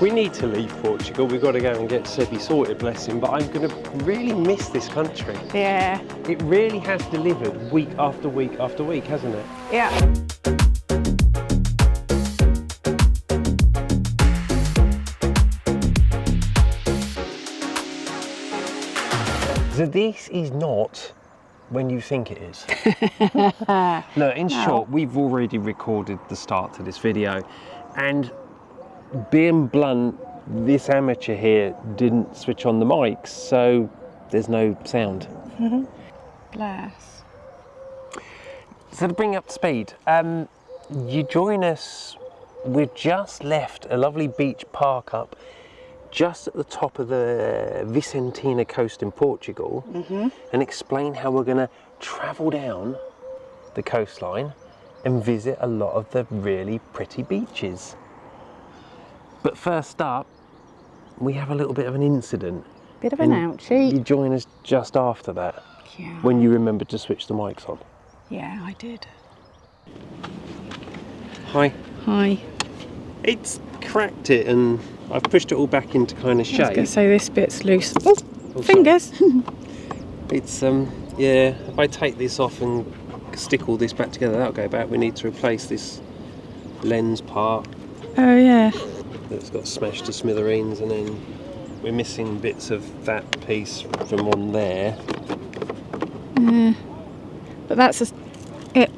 We need to leave Portugal. We've got to go and get Sebi sorted, bless him. But I'm going to really miss this country. Yeah. It really has delivered week after week after week, hasn't it? Yeah. So this is not when you think it is. No, in short, we've already recorded the start to this video, and being blunt, this amateur here didn't switch on the mics, so there's no sound. Bless. So to bring up to speed, you join us, we've just left a lovely beach park up just at the top of the Vicentina Coast in Portugal, and explain how we're going to travel down the coastline and visit a lot of the really pretty beaches. But first up, we have a little bit of an incident. Bit of an ouchie. You join us just after that, Yeah. when you remembered to switch the mics on. Yeah, I did. Hi. Hi. It's cracked it and I've pushed it all back into kind of I was shape. going to say this bit's loose. Oh, fingers. It's, yeah, if I take this off and stick all this back together, that'll go back. We need to replace this lens part Oh, yeah. that's got smashed to smithereens, and then we're missing bits of that piece from on there. But that's it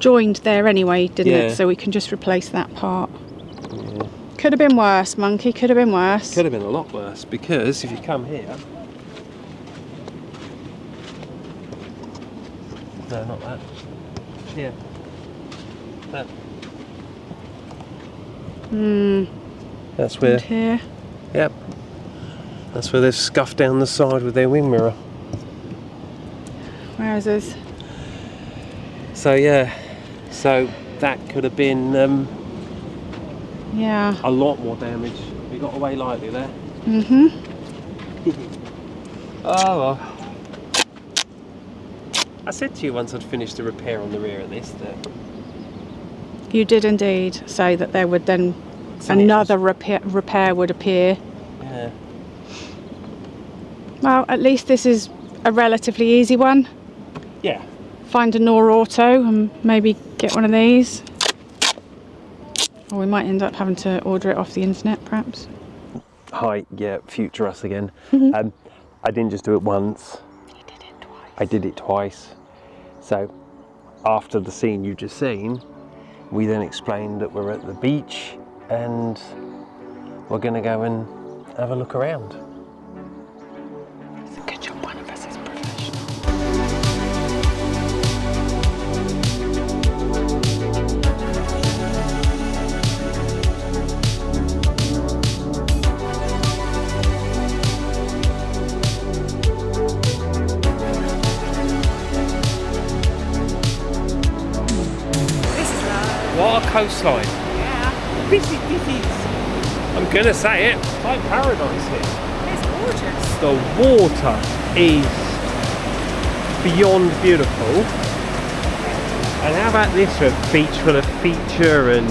joined there anyway, didn't Yeah. it? So we can just replace that part. Yeah. Could have been worse, Monkey. Could have been worse. Could have been a lot worse, because if you come here, no, not that. Here, that. That's where. And here. Yep. That's where they've scuffed down the side with their wing mirror. Where is this? So yeah, so that could have been Yeah. a lot more damage. We got away lightly there. Oh well. I said to you once I'd finished the repair on the rear of this that You did indeed say that there would then another repair would appear. yeah. Well, at least this is a relatively easy one. Yeah. Find a Nor Auto and maybe get one of these. Or we might end up having to order it off the internet, perhaps. Hi, yeah, future us again. I didn't just do it once. You did it twice. I did it twice. So after the scene you just seen, we then explained that we're at the beach and we're going to go and have a look around. It's a good job one of us is professional. What a coastline. Yeah, This is, I'm going to say it, like paradise here. it's gorgeous. The water is beyond beautiful. And how about this, a beach full of feature and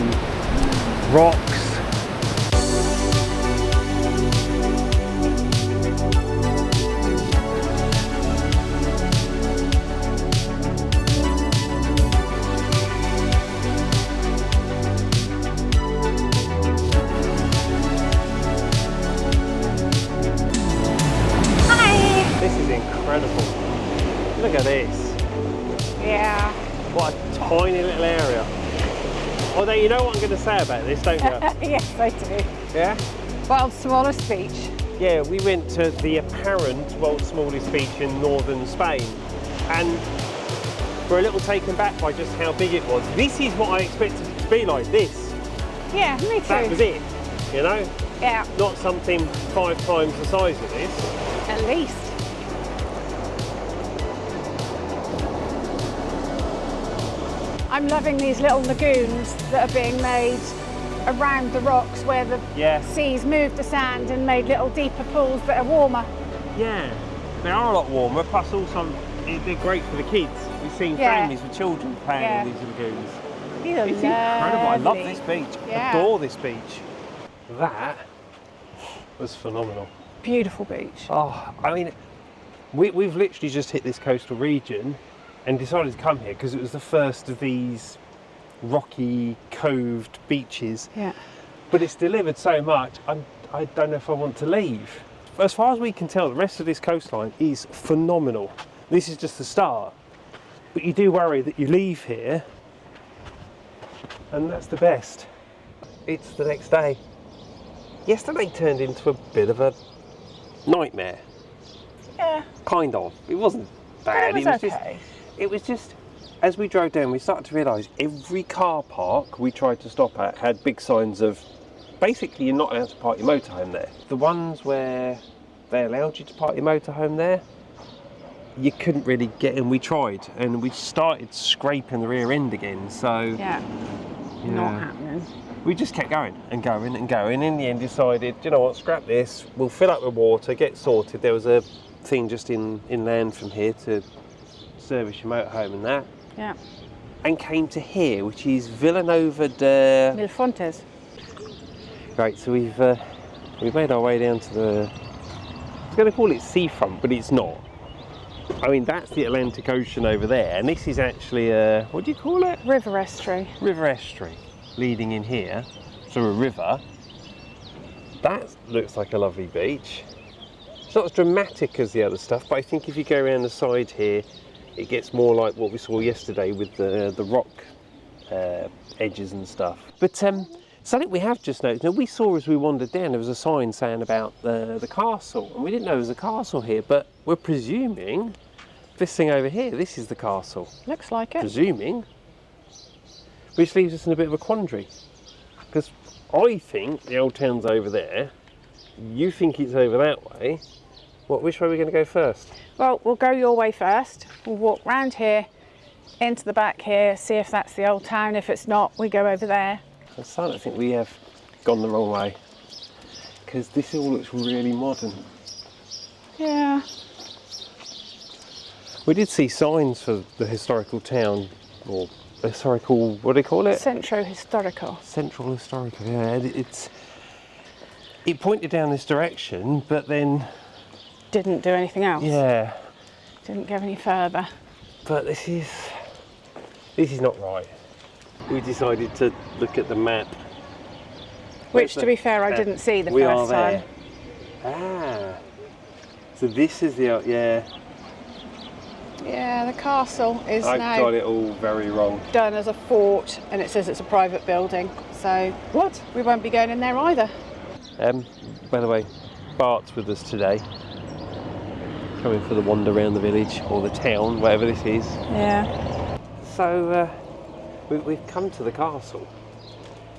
rocks. This is incredible. Look at this. Yeah. What a tiny little area. Although you know what I'm going to say about this, don't you? Yes, I do. Yeah? World's smallest beach. Yeah, we went to the apparent world's smallest beach in northern Spain, and we're a little taken back by just how big it was. This is what I expected it to be like, this. Yeah, me too. That was it, you know? Yeah, Not something 5 times the size of this. at least. I'm loving these little lagoons that are being made around the rocks where the seas moved the sand and made little deeper pools that are warmer. Yeah, they are a lot warmer, plus also they're great for the kids. We've seen families with children playing in these lagoons. These are It's incredible. I love lovely. this beach. Yeah. Adore this beach. That was phenomenal. Beautiful beach. Oh, I mean, we've literally just hit this coastal region and decided to come here because it was the first of these rocky, coved beaches. Yeah. But it's delivered so much, I don't know if I want to leave. As far as we can tell, the rest of this coastline is phenomenal. This is just the start. But you do worry that you leave here and that's the best. It's the next day. Yesterday turned into a bit of a nightmare. Yeah. Kind of. It wasn't bad. It was okay. It was just, as we drove down, we started to realise every car park we tried to stop at had big signs of, basically you're not allowed to park your motorhome there. The ones where they allowed you to park your motorhome there, you couldn't really get in. We tried and we started scraping the rear end again, so Yeah. Not happening. we just kept going and going and going. In the end decided, you know what, scrap this, we'll fill up with water, get sorted. There was a thing just inland from here to service your motorhome and that. Yeah. And came to here, which is Villa Nova de Milfontes. Right, so we've made our way down to the, I was going to call it seafront, but it's not. I mean, that's the Atlantic Ocean over there, and this is actually a, what do you call it? River estuary. River estuary leading in here through a river. That looks like a lovely beach. It's not as dramatic as the other stuff, but I think if you go around the side here, it gets more like what we saw yesterday with the rock edges and stuff. But something we have just noticed, now we saw as we wandered down, there was a sign saying about the castle, and we didn't know there was a castle here, but we're presuming this thing over here, this is the castle. Looks like it. Presuming. Which leaves us in a bit of a quandary, because I think the old town's over there, you think it's over that way. Which way are we going to go first? Well, we'll go your way first. We'll walk round here, into the back here, see if that's the old town. If it's not, we go over there. I'm starting to think we have gone the wrong way, because this all looks really modern. Yeah. We did see signs for the historical town, or historical, what do they call it? Centro Historical. Central Historical, yeah. It pointed down this direction, but then... Didn't do anything else. Yeah. Didn't go any further. But this is not right. We decided to look at the map. Which, to be fair, I didn't see the first time. Ah. So this is the, yeah. Yeah, the castle is I now got it all very wrong. done as a fort, and it says it's a private building. So What? we won't be going in there either. By the way, Bart's with us today. Coming for the wander around the village, or the town, whatever this is. Yeah. So, we've come to the castle.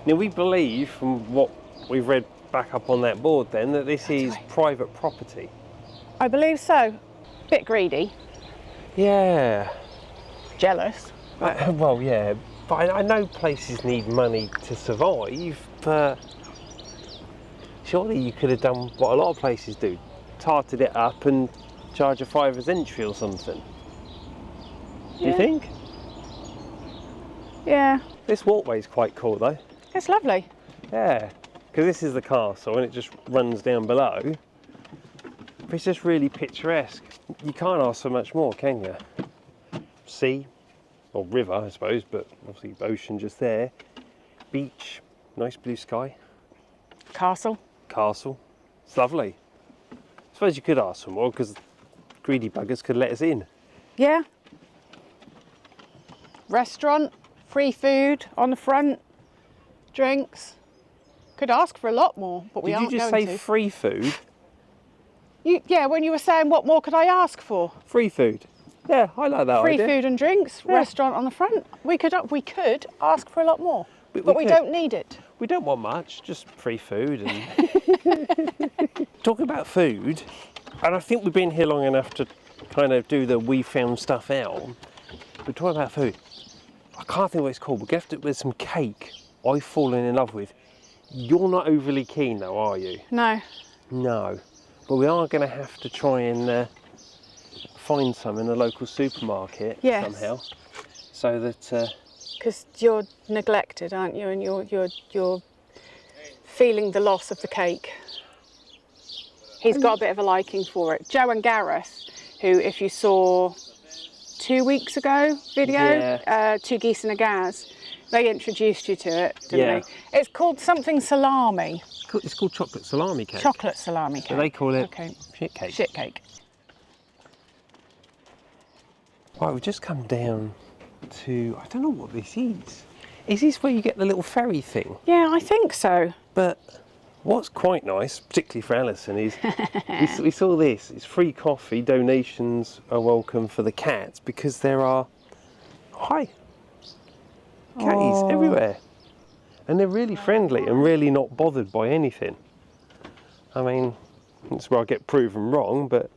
Now, we believe, from what we've read back up on that board then, that this is private property. I believe so. Bit greedy. Yeah. Jealous. Well, yeah. But I know places need money to survive, but surely you could have done what a lot of places do. Tarted it up and charge a £5 entry or something. Do you think? Yeah. This walkway's quite cool though. It's lovely. Yeah, because this is the castle and it just runs down below. But it's just really picturesque. You can't ask for much more, can you? Sea, or river I suppose, but obviously ocean just there. Beach, nice blue sky. Castle. Castle, it's lovely. I suppose you could ask for more because greedy buggers could let us in. Yeah. Restaurant, free food on the front, drinks. Could ask for a lot more, but we aren't Did you just going say to. free food? Yeah, when you were saying what more could I ask for? Free food. Yeah, I like that Free idea. food and drinks, Yeah. restaurant on the front. We could ask for a lot more, but we could. don't need it. We don't want much, just free food. And talking about food, and I think we've been here long enough to kind of do the we found stuff out. But talking about food, I can't think what it's called. There's some cake I've fallen in love with. You're not overly keen though, are you? No. No. But we are going to have to try and find some in the local supermarket somehow, so that. Because you're neglected, aren't you? And you're feeling the loss of the cake. He's got a bit of a liking for it. Joe and Gareth, who, if you saw 2 weeks ago video, Two Geese and a Gaz, they introduced you to it, didn't they? It's called something salami. It's called chocolate salami cake. Chocolate salami cake. So they call it shit cake. Shit cake. Right, we've just come down to, I don't know what this is. Is this where you get the little ferry thing? Yeah, I think so. But what's quite nice, particularly for Alison, is we saw this. It's free coffee. Donations are welcome for the cats because there are catties everywhere, and they're really friendly and really not bothered by anything. I mean, that's where I get proven wrong. But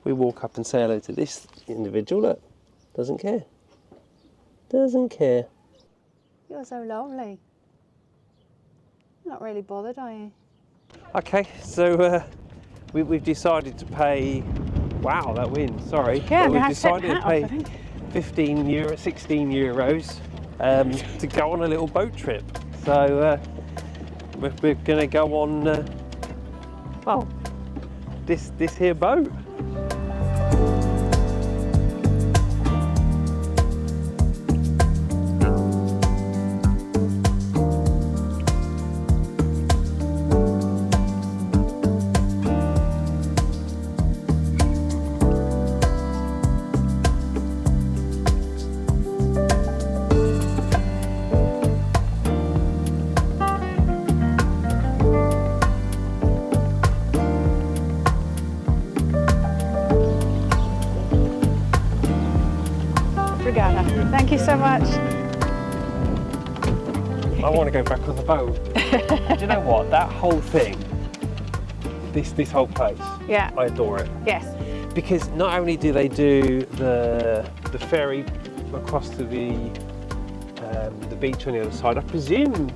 we walk up and say hello to this individual. Look, doesn't care. Doesn't care. You're so lovely. Not really bothered, are you? Okay, so we've decided to pay. Wow, that wind. Sorry. Yeah, but we we've had to take decided the to hat pay off, 16 euros to go on a little boat trip. So we're going to go on this here boat. Thank you so much. I want to go back on the boat. Do you know what? That whole thing, this whole place, Yeah. I adore it. Yes. Because not only do they do the ferry across to the beach on the other side, I presume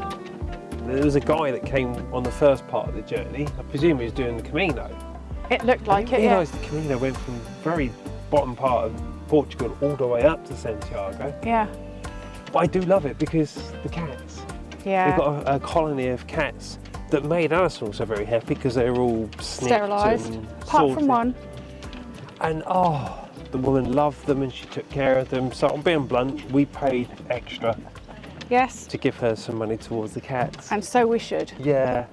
there was a guy that came on the first part of the journey. I presume he was doing the Camino. It looked like I it, yeah. realised the Camino went from the very bottom part of Portugal all the way up to Santiago. Yeah. But I do love it because the cats. Yeah. They've got a colony of cats that made Alison also very happy because they were all snipped Sterilised. and Apart from sorted. one. And the woman loved them and she took care of them. So I'm being blunt, we paid extra Yes. to give her some money towards the cats. And so we should. Yeah.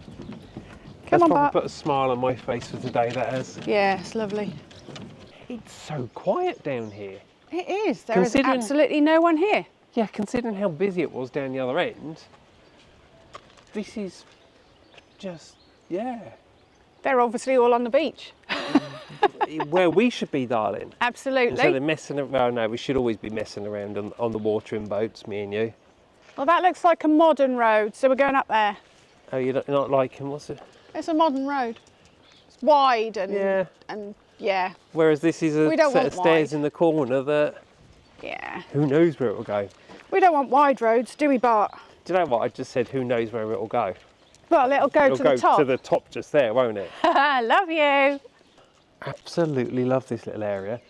Come That's on, probably Bart. put a smile on my face for today, that has. Yeah, it's lovely. It's so quiet down here. It is. There is Considering- absolutely no one here. Yeah, considering how busy it was down the other end, this is just, yeah, They're obviously all on the beach. where we should be, darling. Absolutely. Instead of messing around, well, no, we should always be messing around on the water in boats, me and you. Well, that looks like a modern road, so we're going up there. Oh, you're not liking, what's it? It's a modern road. It's wide and yeah. Whereas this is a We don't set want of stairs wide. in the corner that, Yeah. who knows where it will go. We don't want wide roads, do we, Bart? Do you know what? I just said who knows where it will go. Well, it'll go It'll to go the top. to the top just there, won't it? Love you. Absolutely love this little area.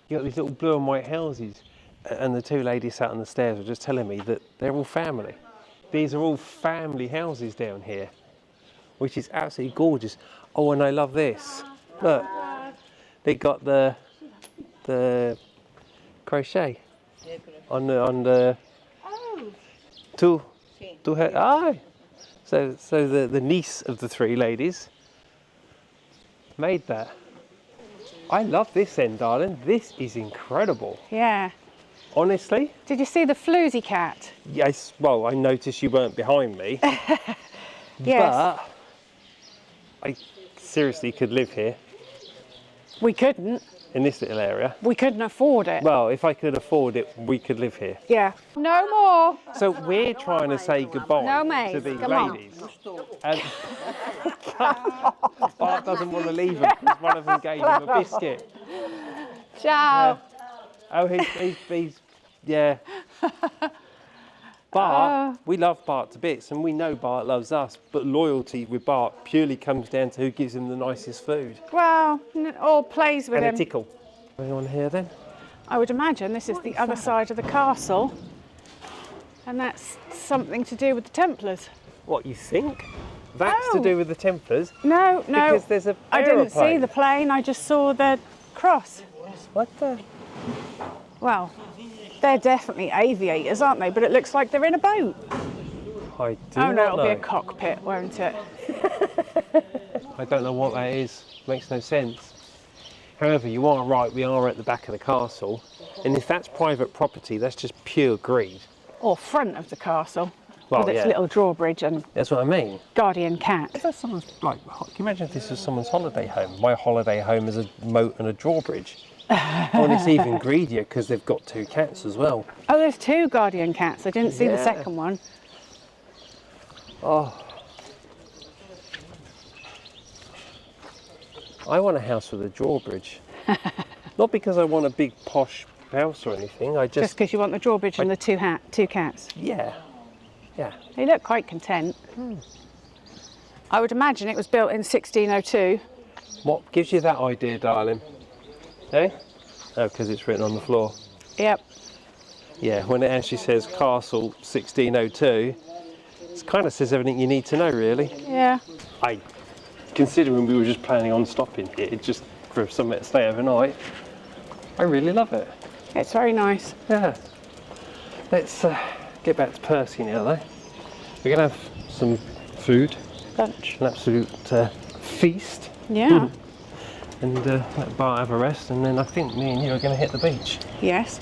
You got these little blue and white houses, and the two ladies sat on the stairs were just telling me that they're all family. These are all family houses down here, which is absolutely gorgeous. Oh, and I love this. Look, they got the crochet on the two head. Ah, so the niece of the three ladies made that. I love this end, darling. This is incredible. Yeah. Honestly. Did you see the floozy cat? Yes. Well, I noticed you weren't behind me. Yes. But I seriously could live here We couldn't. in this little area. We couldn't afford it. Well, if I could afford it, we could live here. Yeah. No more. So we're trying to say goodbye No, mate. to these Come on. ladies. And Bart doesn't want to leave them because one of them gave him a biscuit. Ciao. Oh, he's yeah. Bart, we love Bart to bits and we know Bart loves us, but loyalty with Bart purely comes down to who gives him the nicest food. Well, all plays with And him. a tickle. Going on here then? I would imagine this is the other side of the castle. And that's something to do with the Templars. What, you think? That's to do with the Templars? No, no. Because there's a I didn't see aeroplane. the plane, I just saw the cross. What the? Well, they're definitely aviators, aren't they? But it looks like they're in a boat. I do Oh no, not it'll know. be a cockpit, won't it? I don't know what that is. Makes no sense. However, you are right, we are at the back of the castle. And if that's private property, that's just pure greed. Or front of the castle. Well, with its yeah. little drawbridge and That's what I mean. guardian cat. If that's someone's, like, can you imagine if this was someone's holiday home? My holiday home is a moat and a drawbridge. Oh, and it's even greedier because they've got 2 cats as well. Oh, there's 2 guardian cats. I didn't see the Yeah. second one. Oh. I want a house with a drawbridge. Not because I want a big posh house or anything. I Just just because you want the drawbridge and the 2 cats. yeah. They look quite content. I would imagine it was built in 1602. What gives you that idea, darling? Eh? Oh, because it's written on the floor. Yep. Yeah, when it actually says Castle 1602, it kind of says everything you need to know, really. Yeah. Considering we were just planning on stopping here, just for somewhere to stay overnight, I really love it. It's very nice. Yeah. Let's get back to Percie now, though. We're going to have some food, Lunch. an absolute feast, Yeah. and let Bart have a rest, and then I think me and you are going to hit the beach. Yes.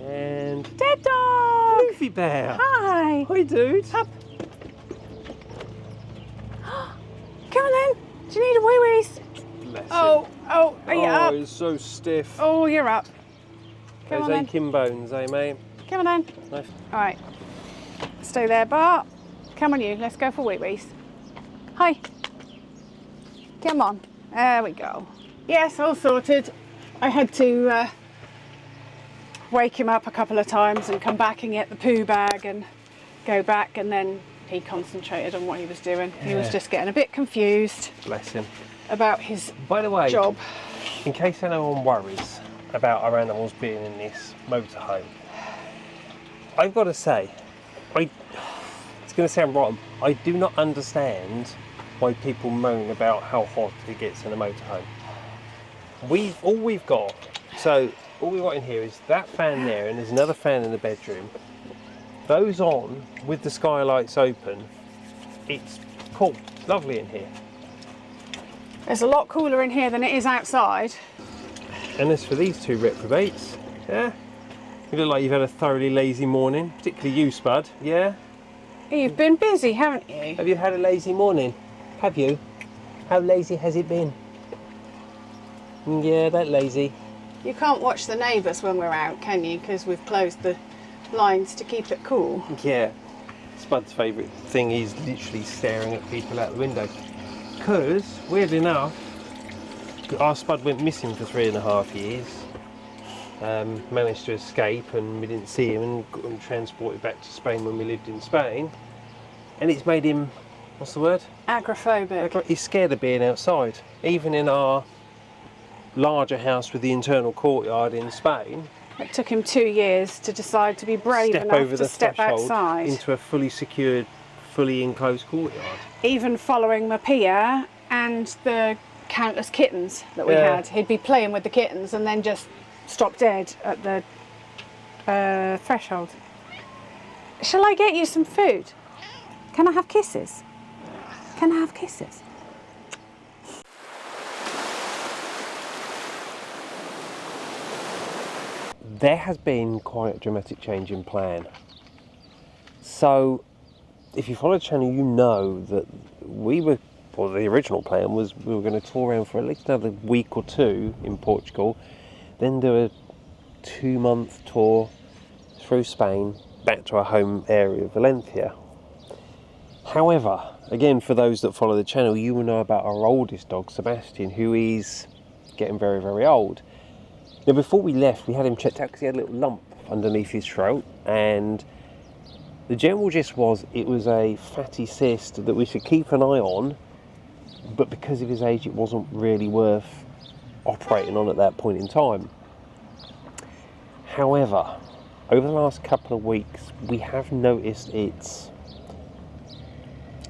And Dead dog! Goofy Bear! Hi! Hi, dude! Up. Come on then. Do you need a wee-wees? Bless him. Oh, are you up? It's so stiff. Oh, you're up. Come Those on then. aching bones, eh, mate? Come on then. Nice. All right. Stay there, Bart. Come on you. Let's go for wee-wees. Hi. Come on. There we go. Yes, all sorted. I had to wake him up a couple of times and come back and get the poo bag and go back, and then he concentrated on what he was doing. He was Yeah. just getting a bit confused Bless him. about his By the way, job. in case anyone worries about our animals being in this motorhome, I've got to say, it's going to sound rotten, I do not understand why people moan about how hot it gets in a motorhome. All we've got in here is that fan there, and there's another fan in the bedroom. Those on with the skylights open, it's cool, it's lovely in here. It's a lot cooler in here than it is outside. And as for these 2 reprobates, yeah, you look like you've had a thoroughly lazy morning, particularly you, Spud, yeah? You've been busy, haven't you? Have you had a lazy morning? Have you? How lazy has it been? Yeah, that lazy. You can't watch the neighbours when we're out, can you? Because we've closed the blinds to keep it cool. Yeah. Spud's favourite thing is literally staring at people out the window. Because, weirdly enough, our Spud went missing for 3.5 years. Managed to escape, and we didn't see him, and got him transported back to Spain when we lived in Spain. And it's made him, what's the word? Agoraphobic. He's scared of being outside. Even in our larger house with the internal courtyard in Spain, It took him 2 years to decide to be brave step enough over to the step threshold outside. into a fully secured, fully enclosed courtyard. Even following Mapia and the countless kittens that we Yeah. had. He'd be playing with the kittens and then just stop dead at the threshold. Shall I get you some food? Can I have kisses? Can I have kisses? There has been quite a dramatic change in plan. So, if you follow the channel, you know that the original plan was we were going to tour around for at least another week or 2 in Portugal, then do a 2-month tour through Spain, back to our home area of Valencia. However, again, for those that follow the channel, you will know about our oldest dog, Sebastian, who is getting very, very old. Now, before we left, we had him checked out because he had a little lump underneath his throat, and the general gist was it was a fatty cyst that we should keep an eye on, but because of his age, it wasn't really worth operating on at that point in time. However, over the last couple of weeks, we have noticed it's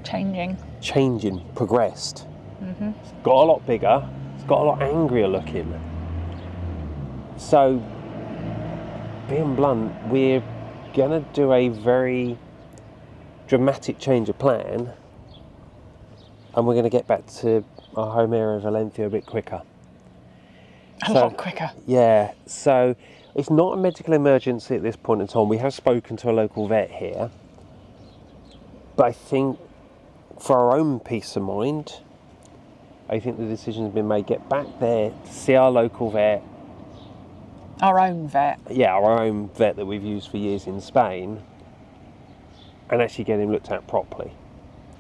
Changing. changing, progressed. It's got a lot bigger, it's got a lot angrier looking. So, being blunt, we're gonna do a very dramatic change of plan, and we're gonna get back to our home area of Valencia a bit quicker. A lot quicker. Yeah, so it's not a medical emergency at this point in time. We have spoken to a local vet here, but I think for our own peace of mind, I think the decision's been made, get back there, see our local vet. Our own vet. Yeah, our own vet that we've used for years in Spain, and actually get him looked at properly.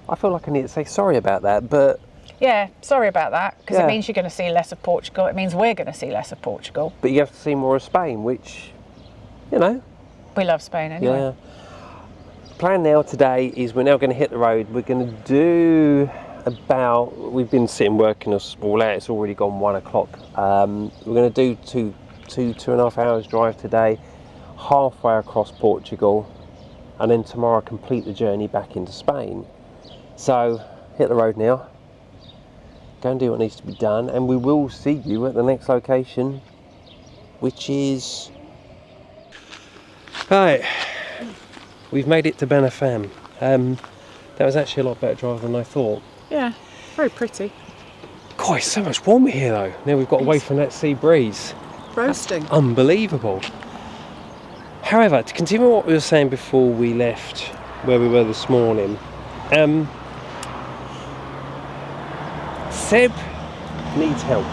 I feel like I need to say sorry about that, but... Yeah, sorry about that, because Yeah. it means you're going to see less of Portugal. It means we're going to see less of Portugal. But you have to see more of Spain, which, you know... We love Spain anyway. Yeah. Plan now today is we're now going to hit the road. We're going to do about... We've been sitting working us all out. It's already gone 1 o'clock. We're going to do two and a half hours drive today, halfway across Portugal, and then tomorrow complete the journey back into Spain. So, hit the road now. Go and do what needs to be done, and we will see you at the next location, which is... Right, we've made it to Benafam. That was actually a lot better drive than I thought. Yeah, very pretty. God, it's so much warmer here though. Now we've got away from that sea breeze. Roasting. Unbelievable. However, to continue what we were saying before we left where we were this morning, Seb needs help.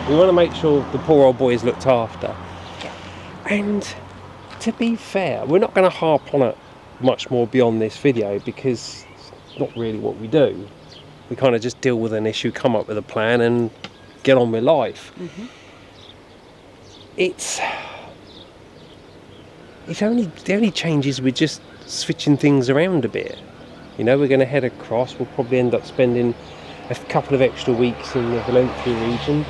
We want to make sure the poor old boy is looked after. Yeah. And to be fair, we're not going to harp on it much more beyond this video because it's not really what we do. We kind of just deal with an issue, come up with a plan and get on with life. It's the only changes, we're just switching things around a bit. You know, we're going to head across. We'll probably end up spending a couple of extra weeks in the Valencia region.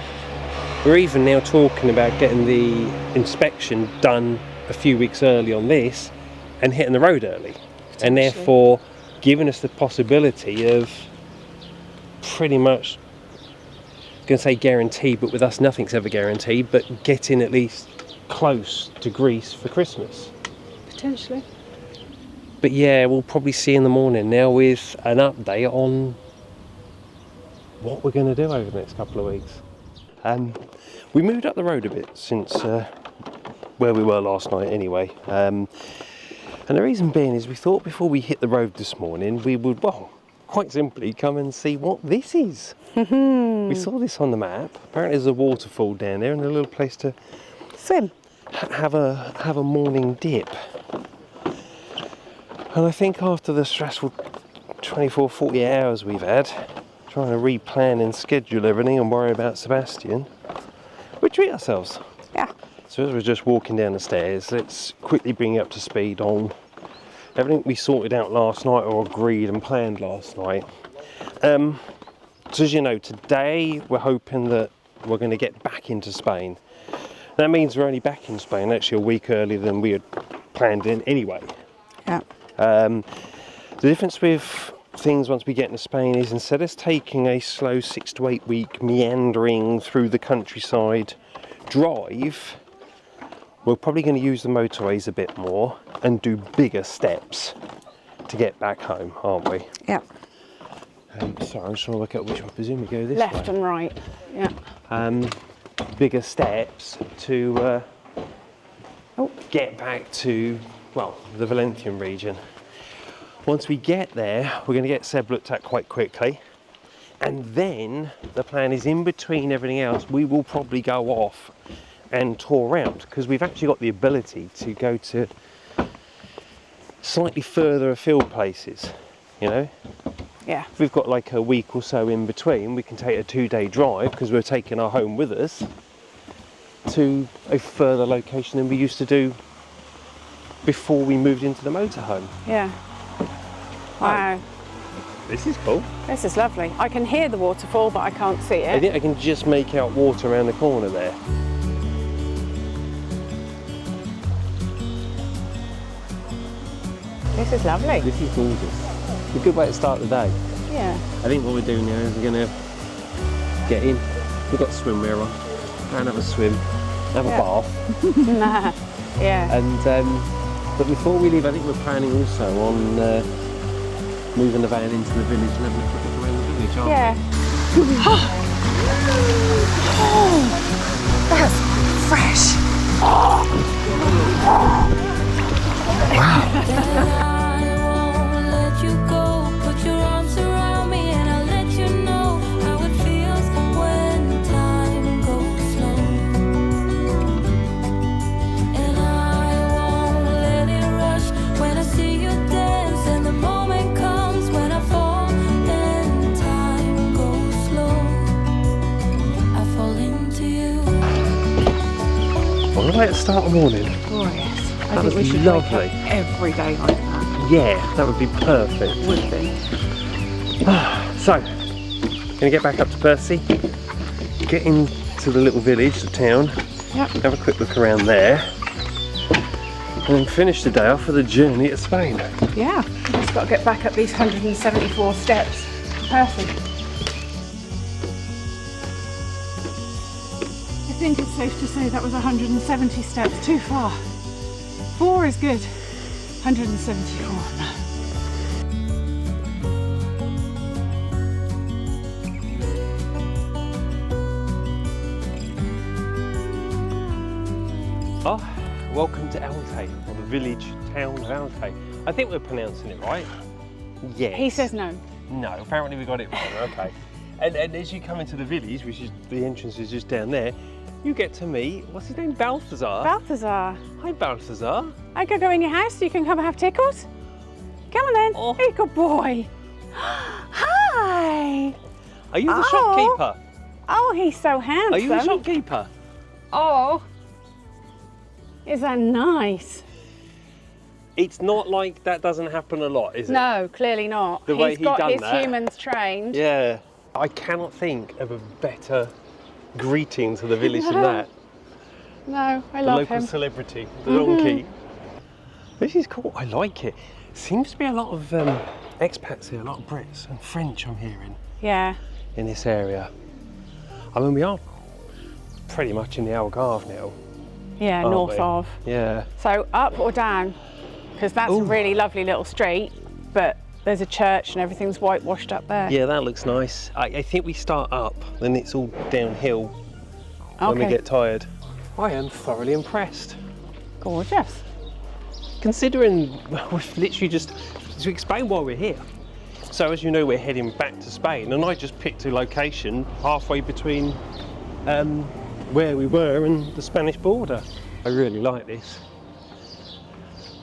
We're even now talking about getting the inspection done a few weeks early on this and hitting the road early, and therefore giving us the possibility of pretty much, I'm going to say guaranteed, but with us nothing's ever guaranteed, but getting at least close to Greece for Christmas. Potentially. But yeah, we'll probably see in the morning now with an update on what we're going to do over the next couple of weeks. We moved up the road a bit since where we were last night anyway. And the reason being is we thought before we hit the road this morning we would, well, quite simply come and see what this is. We saw this on the map. Apparently there's a waterfall down there and a little place to Swim. have a morning dip. And I think after the stressful 24-48 hours we've had trying to replan and schedule everything and worry about Sebastian, we treat ourselves. Yeah. So as we're just walking down the stairs, let's quickly bring you up to speed on everything we sorted out last night or agreed and planned last night. So as you know, today we're hoping that we're going to get back into Spain. That means we're only back in Spain actually a week earlier than we had planned in anyway. Yeah. The difference with things once we get into Spain is instead of taking a slow 6 to 8 week meandering through the countryside drive, we're probably going to use the motorways a bit more and do bigger steps to get back home, aren't we? Yeah. Sorry, I'm just trying to work out which way. I presume we go this Left way. and right. Yeah. Bigger steps to get back to, well, the Valencian region. Once we get there, we're going to get Seb looked at quite quickly, and then the plan is in between everything else we will probably go off and tour around, because we've actually got the ability to go to slightly further afield places, you know. Yeah. If we've got like a week or so in between, we can take a 2-day drive, because we're taking our home with us, to a further location than we used to do before we moved into the motorhome. Yeah. Wow. This is cool. This is lovely. I can hear the waterfall, but I can't see I it. think I can just make out water around the corner there. This is lovely. This is gorgeous. It's a good way to start the day. Yeah. I think what we're doing now is we're going to get in. We've got swimwear on, and have a swim, have a bath. Nah. Yeah. And but before we leave, I think we're planning also on moving the van into the village and having a quick look around the village, aren't Yeah. Oh, that's fresh. What a way to start the morning. Glorious. I That think would we be should lovely. wake up every day like that. Yeah, that would be perfect. Would be. So, going to get back up to Percie, get into the little village, the town, Yep. have a quick look around there, and then finish the day off with a journey to Spain. Yeah. Just got to get back up these 174 steps. Percy. I think it's safe to say that was 170 steps. Too far. 4 is good. 174. No. Oh, welcome to Alte, or the village town of Alte. I think we're pronouncing it right. Yes. He says no. No, apparently we got it wrong, okay. And as you come into the village, which is, the entrance is just down there, you get to meet, what's his name, Balthazar? Balthazar. Hi, Balthazar. I could go in your house so you can come and have tickles. Come on then. Oh. Hey, good boy. Hi. Are you the Oh. shopkeeper? Oh, he's so handsome. Are you the shopkeeper? Oh. Is that nice? It's not like that doesn't happen a lot, is it? No, clearly not. The way He's he got done his that. humans trained. Yeah. I cannot think of a better greeting to the village than that. No, I The love local him. celebrity, the donkey. This is cool, I like it. Seems to be a lot of expats here, a lot of Brits and French I'm hearing Yeah. in this area. I mean, we are pretty much in the Algarve now. Yeah, aren't north we? of. Yeah. So up or down? Because that's Ooh. a really lovely little street, but there's a church and everything's whitewashed up there. Yeah, that looks nice. I think we start up, then it's all downhill when we Okay. get tired. I am thoroughly impressed. Gorgeous. Considering we've literally just, to explain why we're here. So as you know, we're heading back to Spain, and I just picked a location halfway between where we were and the Spanish border. I really like this.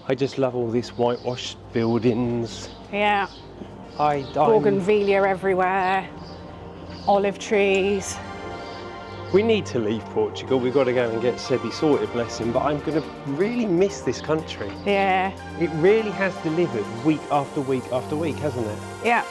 I just love all these whitewashed buildings. Yeah. I'm- Bougainvillea everywhere. Olive trees. We need to leave Portugal. We've got to go and get Sebi sorted, bless him. But I'm going to really miss this country. Yeah. It really has delivered week after week after week, hasn't it? Yeah.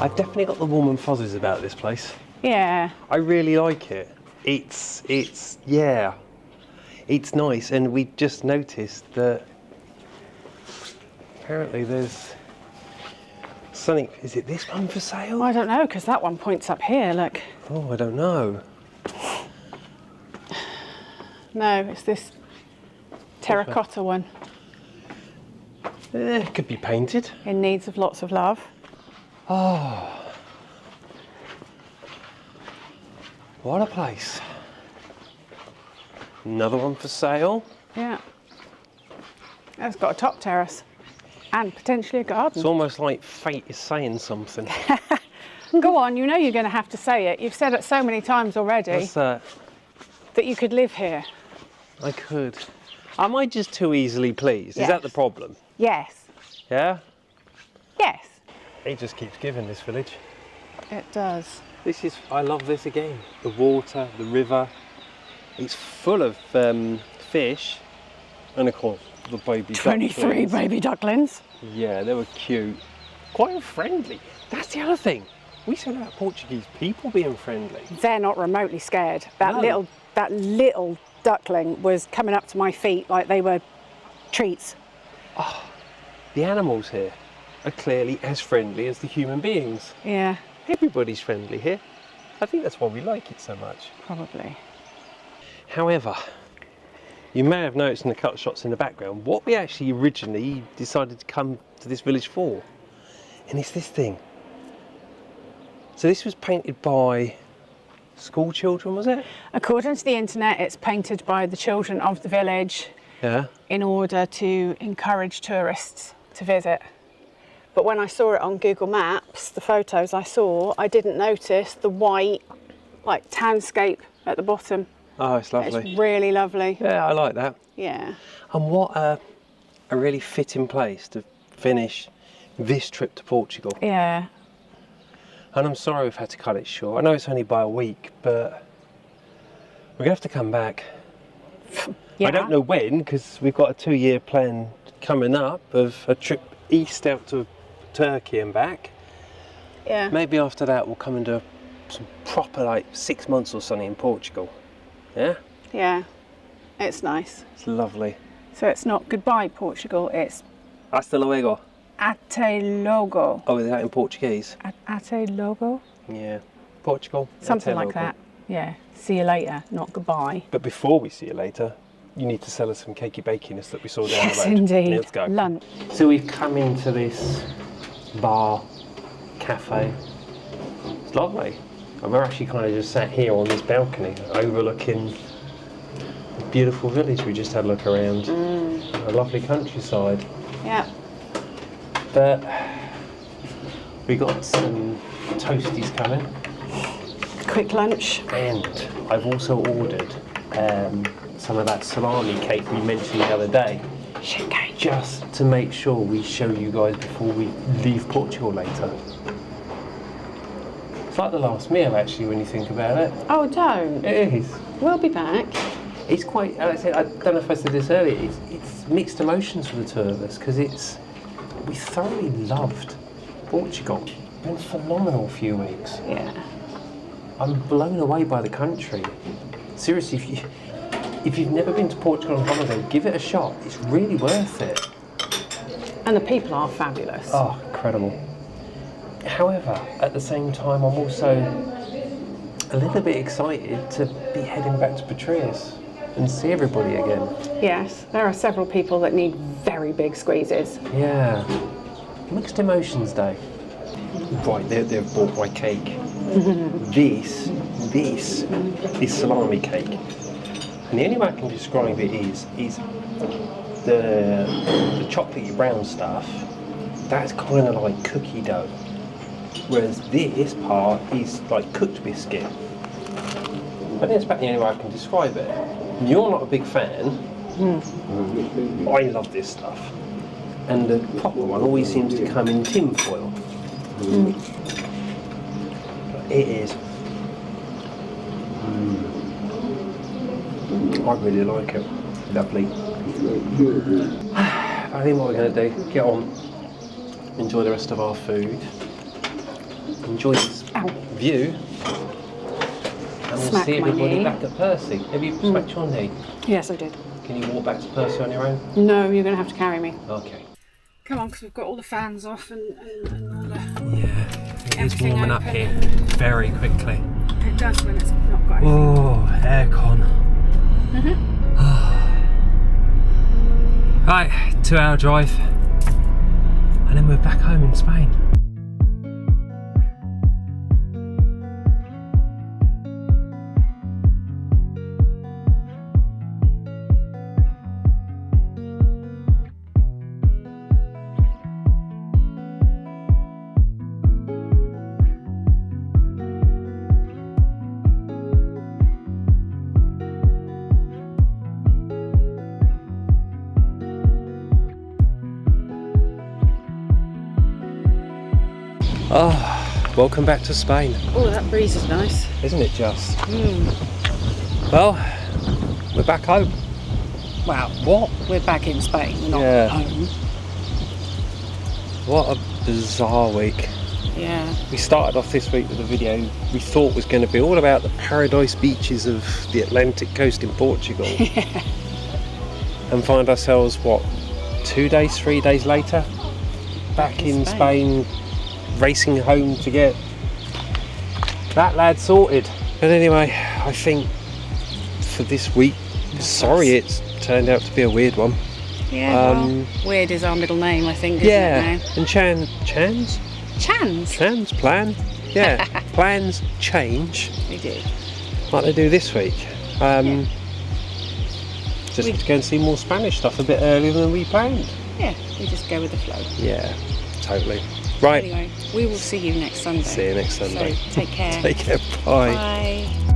I've definitely got the warm and fuzzies about this place. Yeah. I really like it. Yeah, it's nice. And we just noticed that apparently there's something, is it this one for sale? I don't know, because that one points up here, look. Oh, I don't know. No, it's this terracotta one. It could be painted. In needs of lots of love. Oh, what a place. Another one for sale. Yeah. It's got a top terrace. And potentially a garden. It's almost like fate is saying something. Go on, you know you're going to have to say it. You've said it so many times already What's that? that you could live here. I could. Am I just too easily pleased? Is that the Yes. problem? Yes. Yeah? Yes. It just keeps giving, this village. It does. This is, I love this again. The water, the river. It's full of fish. And of course, the baby 23 ducklings. baby ducklings. Yeah, they were cute. quite friendly. That's the other thing. We said about Portuguese people being friendly. They're not remotely scared. That No. little duckling was coming up to my feet like they were treats. The animals here are clearly as friendly as the human beings. Yeah, Everybody's friendly here. I think that's why we like it so much. probably. However, you may have noticed in the cut shots in the background what we actually originally decided to come to this village for. And it's this thing. So this was painted by school children, was it? According to the internet, it's painted by the children of the village Yeah. in order to encourage tourists to visit. But when I saw it on Google Maps, the photos I saw, I didn't notice the white, like, townscape at the bottom. Oh, it's lovely. It's really lovely. Yeah, I like that. Yeah. And what a really fitting place to finish this trip to Portugal. Yeah. And I'm sorry we've had to cut it short. I know it's only by a week, but we're going to have to come back. Yeah. I don't know when, because we've got a 2-year plan coming up of a trip east out to Turkey and back. Yeah. Maybe after that we'll come and do some proper, like, 6 months or something in Portugal. Yeah? Yeah. It's nice. It's lovely. So it's not goodbye Portugal, it's Hasta luego. até logo. Oh, is that in Portuguese? Até logo? Yeah. Portugal. Something até like logo. that. Yeah. See you later, not goodbye. But before we see you later, you need to sell us some cakey bakiness that we saw down Yes, the road. indeed. Let's go. Lunch. So we've come into this bar, cafe. It's lovely. And we're actually kind of just sat here on this balcony overlooking the beautiful village we just had a look around. A lovely countryside. Yeah. But we got some toasties coming. Quick lunch. And I've also ordered some of that salami cake we mentioned the other day. Shit cake. Just to make sure we show you guys before we leave Portugal later. It's like the last meal actually when you think about it. Oh, don't. It is. We'll be back. It's quite, like I said, I don't know if I said this earlier, it's mixed emotions for the two of us because we thoroughly loved Portugal. It's been a phenomenal few weeks. Yeah. I'm blown away by the country. Seriously, if you've never been to Portugal on holiday, give it a shot. It's really worth it. And the people are fabulous. Oh, incredible. However, at the same time, I'm also a little bit excited to be heading back to Patrias and see everybody again. Yes, there are several people that need very big squeezes. Yeah. Mixed emotions day. Right, they've bought my cake. This is salami cake. And the only way I can describe it is the chocolatey brown stuff, that's kind of like cookie dough. Whereas this part is like cooked biscuit. I think that's about the only way I can describe it. You're not a big fan. I love this stuff. And the proper one always seems to come in tin foil. It is. I really like it. Lovely. I think what we're going to do, get on, enjoy the rest of our food, enjoy this view, and we'll Smack see my everybody knee. back at Percie. Have you smacked your knee? Yes, I did. Can you walk back to Percie on your own? No, you're going to have to carry me. Okay. Come on, because we've got all the fans off and all the... Yeah, it's warming up here very quickly. It does when it's not got anything. Oh, aircon. Right, 2-hour drive, and then we're back home in Spain. Oh, welcome back to Spain. Oh, that breeze is nice. Isn't it just? Well, we're back home. Well, What? we're back in Spain, not Yeah. home. what a bizarre week. Yeah. We started off this week with a video we thought was going to be all about the paradise beaches of the Atlantic coast in Portugal. And find ourselves, what, 2 days, 3 days later? Back in Spain, racing home to get that lad sorted. But anyway, I think for this week, sorry it's turned out to be a weird one. Yeah, well, weird is our middle name, I think, isn't it now? And Chans? Chans? Plan? Yeah, plans change. They do. Like they do this week. Just to go and see more Spanish stuff a bit earlier than we planned. Yeah, we just go with the flow. Yeah, totally. Right. Anyway, we will see you next Sunday. See you next Sunday. So take care. Take care. Bye. Bye.